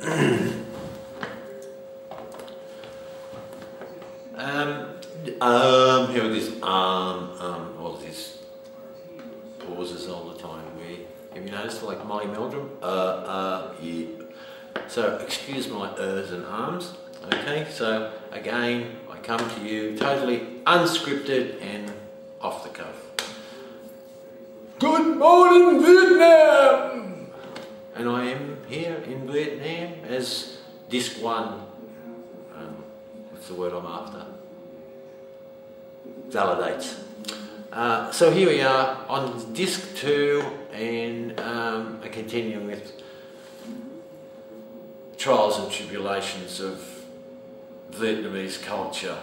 Here it is. All these pauses all the time. Have you noticed, like Molly Meldrum? Yeah. So excuse my and arms. Okay. So again, I come to you totally unscripted and off the cuff. Good morning, Vietnam. And I am here in Vietnam as disc 1. What's the word I'm after? Validates. So here we are on disc 2 and continuing with trials and tribulations of Vietnamese culture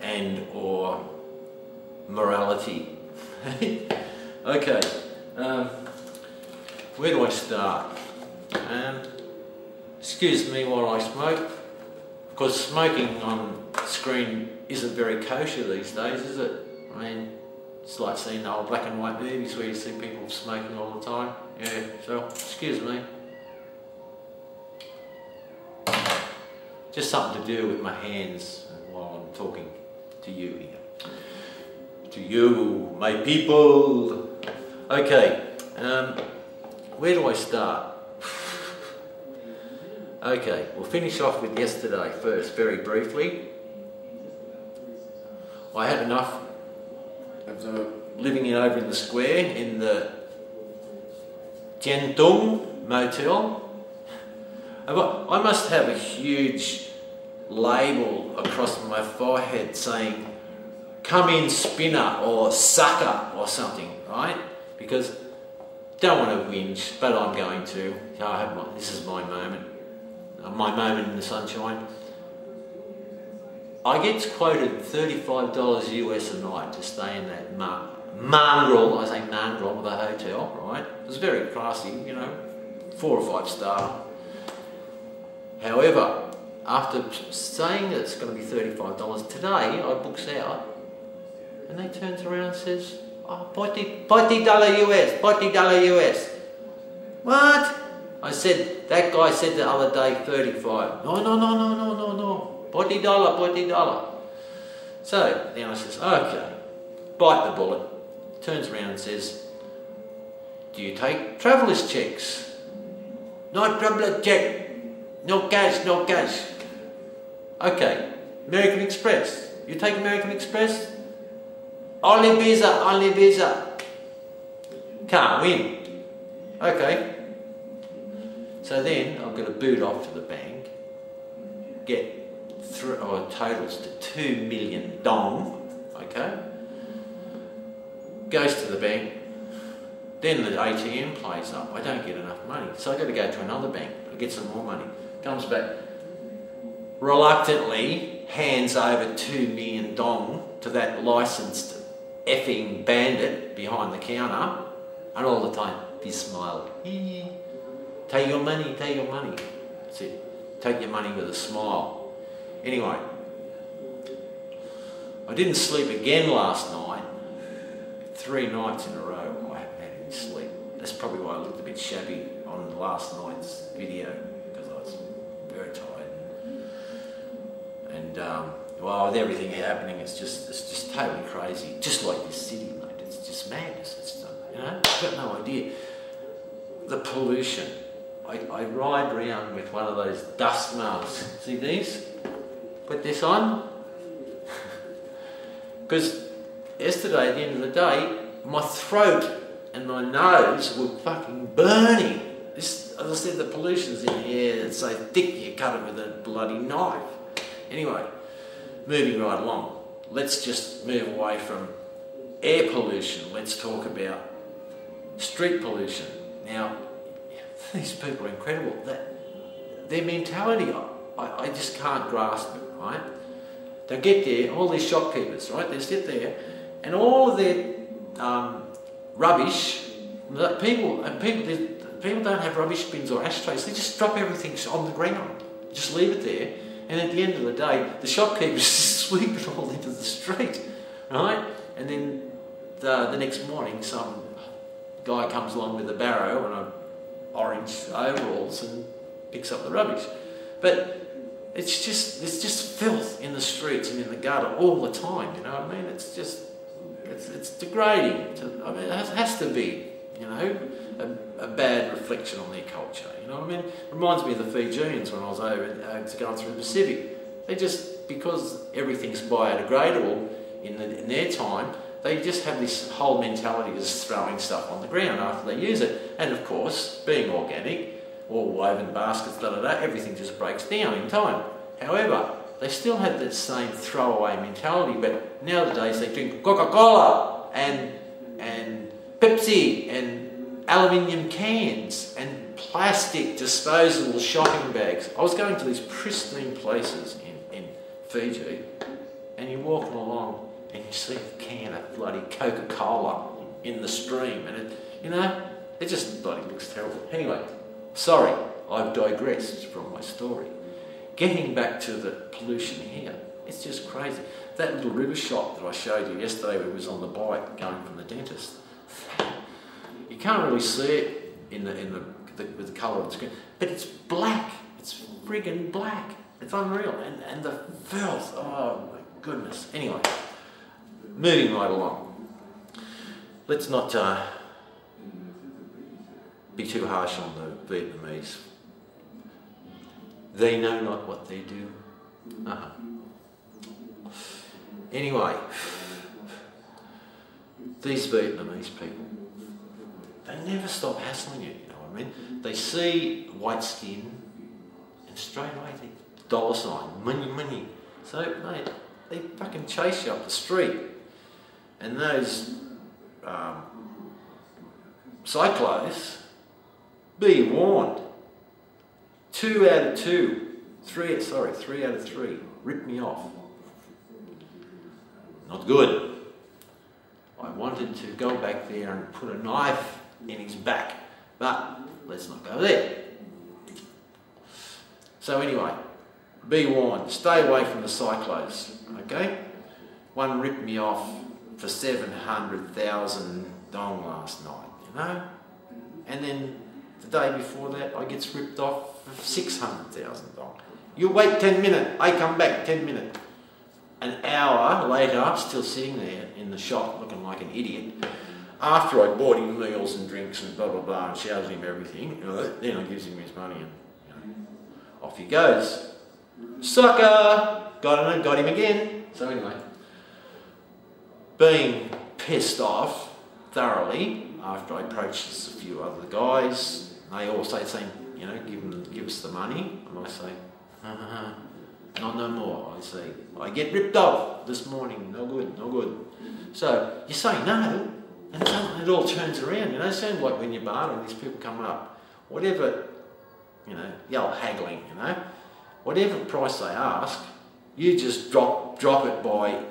and or morality. Okay, where do I start? Excuse me while I smoke, because smoking on screen isn't very kosher these days, is it? I mean, it's like seeing old black and white movies where you see people smoking all the time. Yeah, so excuse me. Just something to do with my hands while I'm talking to you here. To you, my people. Okay, where do I start? Okay, we'll finish off with yesterday first, very briefly. I had enough of living over in the square in the Jen Tung Motel. I must have a huge label across my forehead saying "Come in, spinner" or "sucker" or something, right? Because don't want to whinge, but I'm going to. This is my moment in the sunshine. I get quoted $35 US a night to stay in that mongrel, I say mongrel, of a hotel, right? It was very classy, you know, 4 or 5 star. However, after saying that it's going to be $35 today, I books out, and they turns around and says, "Oh, $40 US, $40 US. What? I said, that guy said the other day 35. No. $40. So then I says, okay, bite the bullet. Turns around and says, do you take traveller's checks? No traveller check. No cash, no cash. Okay, American Express. You take American Express? Only Visa, only Visa. Can't win. Okay. So then I've got to boot off to the bank, get totals to 2 million dong, okay? Goes to the bank, then the ATM plays up. I don't get enough money, so I've got to go to another bank to get some more money. Comes back, reluctantly hands over 2 million dong to that licensed effing bandit behind the counter, and all the time, this smile. Take your money, take your money. That's it. Take your money with a smile. Anyway, I didn't sleep again last night. 3 nights in a row I haven't had any sleep. That's probably why I looked a bit shabby on last night's video, because I was very tired. And well, with everything happening, it's just totally crazy. Just like this city, mate. It's just madness. It's, you know, I've got no idea. The pollution. I ride around with one of those dust masks. See these? Put this on. Because yesterday, at the end of the day, my throat and my nose were fucking burning. This, as I said, the pollution's in the air. It's so thick you cut it with a bloody knife. Anyway, moving right along. Let's just move away from air pollution. Let's talk about street pollution. Now, these people are incredible. Their mentality, I just can't grasp it, right? They get there, all these shopkeepers, right? They sit there, and all of their rubbish. People don't have rubbish bins or ashtrays. They just drop everything on the ground, just leave it there, and at the end of the day, the shopkeepers just sweep it all into the street, right? And then the next morning, some guy comes along with a barrow and orange overalls and picks up the rubbish. But it's just filth in the streets and in the gutter all the time, you know what I mean? It's just, it's degrading. I mean, it has to be, you know, a bad reflection on their culture, you know what I mean? It reminds me of the Fijians when I was going through the Pacific. They just, because everything's biodegradable in their time, they just have this whole mentality of just throwing stuff on the ground after they use it. And of course, being organic, all woven baskets, everything just breaks down in time. However, they still have that same throwaway mentality, but nowadays they drink Coca-Cola and Pepsi and aluminium cans and plastic disposable shopping bags. I was going to these pristine places in Fiji, and you're walking along and you see a can of bloody Coca-Cola in the stream, and it just bloody looks terrible. Anyway, sorry, I've digressed from my story. Getting back to the pollution here, it's just crazy. That little river shot that I showed you yesterday when we was on the bike going from the dentist, you can't really see it with the colour of the screen, but it's black. It's friggin' black. It's unreal. And the filth, oh my goodness. Anyway, moving right along. Let's not be too harsh on the Vietnamese. They know not what they do. Anyway, these Vietnamese people, they never stop hassling you, you know what I mean? They see white skin and straight away they dollar sign, money, money. So, mate, they fucking chase you up the street. And those cyclos, be warned. 3 out of 3 ripped me off. Not good. I wanted to go back there and put a knife in his back, but let's not go there. So anyway, be warned, stay away from the cyclos, okay? One ripped me off for 700,000 dong last night, you know? And then the day before that, I gets ripped off for 600,000 dong. You wait 10 minutes, I come back 10 minutes. An hour later, I'm still sitting there in the shop looking like an idiot. After I bought him meals and drinks and blah, blah, blah, and showed him everything, you know, then I gives him his money and off he goes. Sucker! Got him again. So anyway, being pissed off thoroughly after I approached a few other guys, they all say the same, you know, give us the money, and I say, not no more. I say, I get ripped off this morning, no good, no good. So you say no, and it all turns around, you know. It sounds like when you're bartering, these people come up, whatever, you know, yell haggling, you know, whatever price they ask, you just drop it by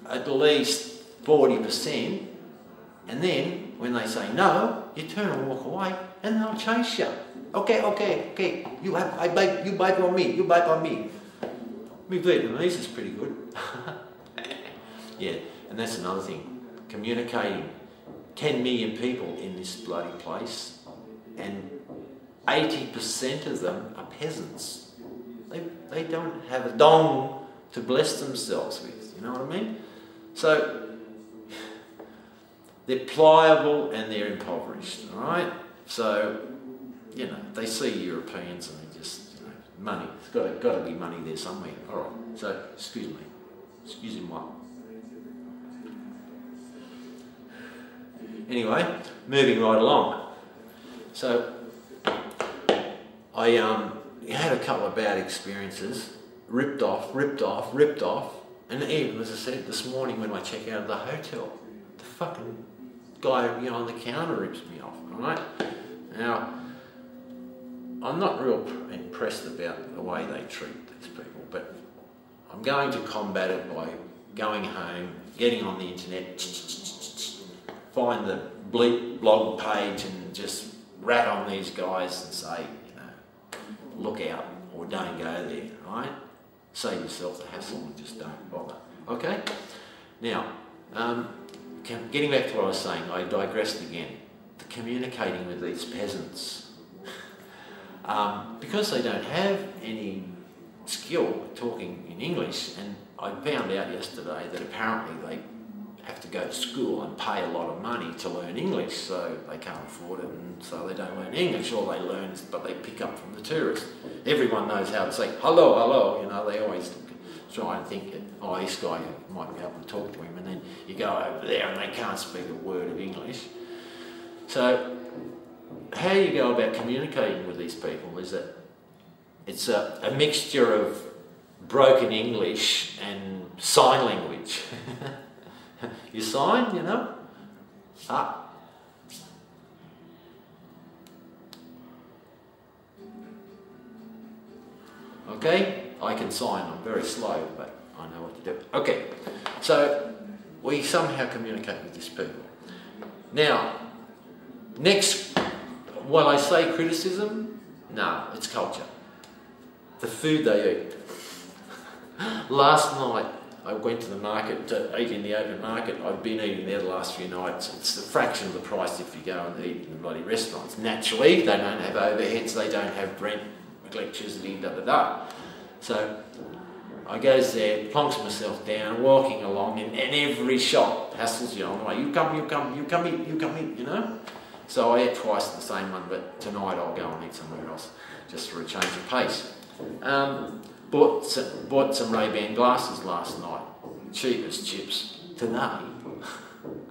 at least 40%, and then when they say no, you turn and walk away, and they'll chase you. Okay. You buy from me. You buy from me. Me Vietnamese is pretty good. Yeah, and that's another thing. Communicating. 10 million people in this bloody place, and 80% of them are peasants. They don't have a dong to bless themselves with. You know what I mean? So they're pliable and they're impoverished. All right. So, you know, they see Europeans and they just, you know, money. It's got to be money there somewhere. All right. So, excuse me. Excuse him what? Anyway, moving right along. So, I had a couple of bad experiences. Ripped off. And even, as I said, this morning when I check out of the hotel, the fucking guy behind the counter rips me off. All right. Now, I'm not real impressed about the way they treat these people, but I'm going to combat it by going home, getting on the internet, find the bleep blog page and just rat on these guys and say, you know, look out or don't go there, right? Save yourself the hassle and just don't bother. Okay? Now, getting back to what I was saying, I digressed again. Communicating with these peasants. because they don't have any skill talking in English, and I found out yesterday that apparently they have to go to school and pay a lot of money to learn English, so they can't afford it, and so they don't learn English. All they learn is, but they pick up from the tourists. Everyone knows how to say hello, hello, you know, they always try and think, oh, this guy might be able to talk to him, and then you go over there and they can't speak a word of English. So how you go about communicating with these people is that it's a mixture of broken English and sign language. You sign, you know? Ah. Okay, I can sign, I'm very slow, but I know what to do. Okay, so we somehow communicate with these people. Now, next, when I say criticism, no, it's culture. The food they eat. Last night, I went to the market to eat in the open market. I've been eating there the last few nights. It's a fraction of the price if you go and eat in the bloody restaurants. Naturally, they don't have overheads, they don't have rent, electricity, da-da-da. So I goes there, plonks myself down, walking along, and every shop hassles you. I'm like, you come, you know? So I ate twice the same one, but tonight I'll go and eat somewhere else, just for a change of pace. Bought some Ray-Ban glasses last night, cheap as chips. Today,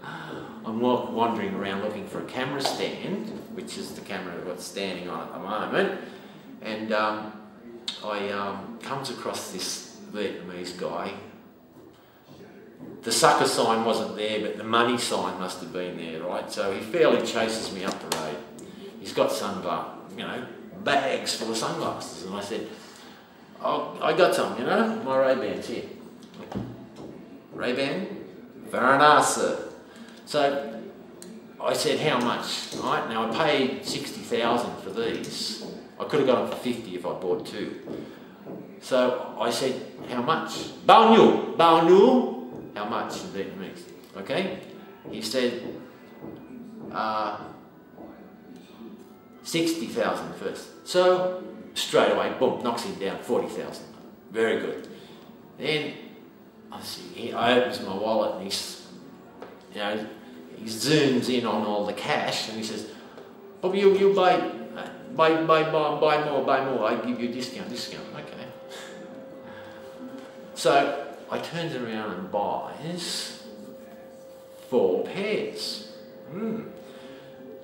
I'm wandering around looking for a camera stand, which is the camera I've got standing on at the moment, and I comes across this Vietnamese guy. The sucker sign wasn't there, but the money sign must have been there, right? So he fairly chases me up the road. He's got sunglasses, you know, bags full of sunglasses, and I said, oh, I got some, you know, my Ray-Bans here. Ray-Ban? Very nice, sir. So I said, how much? Right, now I paid 60,000 for these. I could have got them for 50 if I bought two. So I said, how much? Bao nhiêu? Bao nhiêu? How much in Vietnamese? Okay? He said, 60,000 first. So straight away, boom, knocks him down, 40,000. Very good. Then I see, I opens my wallet and you know, he zooms in on all the cash and he says, "Oh, you buy more. I give you a discount. Okay." So I turns around and buys 4 pairs.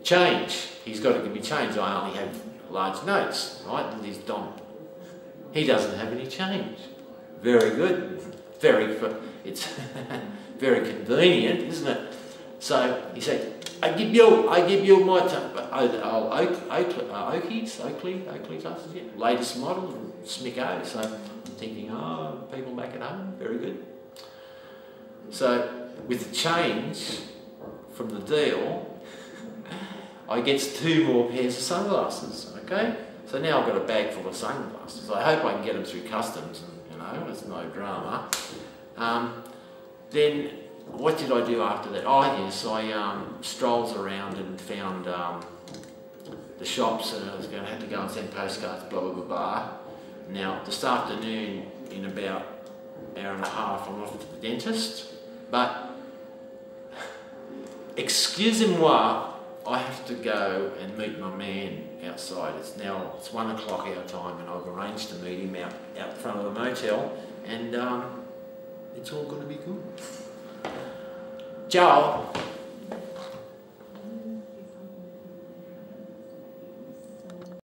Change. He's got to give me change. I only have large notes, right? And he's Dom. He doesn't have any change. Very good. It's very convenient, isn't it? So he said, I give you my Oakley glasses, yeah, latest model, Smicko. So I'm thinking, oh, people back at home, very good. So with the change from the deal, I gets 2 more pairs of sunglasses, okay? So now I've got a bag full of sunglasses. I hope I can get them through customs, and, you know, it's no drama. Then what did I do after that? Oh yes, I strolled around and found the shops, and I was going to have to go and send postcards, blah, blah, blah, blah. Now, this afternoon, in about an hour and a half, I'm off to the dentist, but excusez-moi, I have to go and meet my man outside. It's 1 o'clock our time, and I've arranged to meet him out front of the motel, and it's all going to be good. Ciao.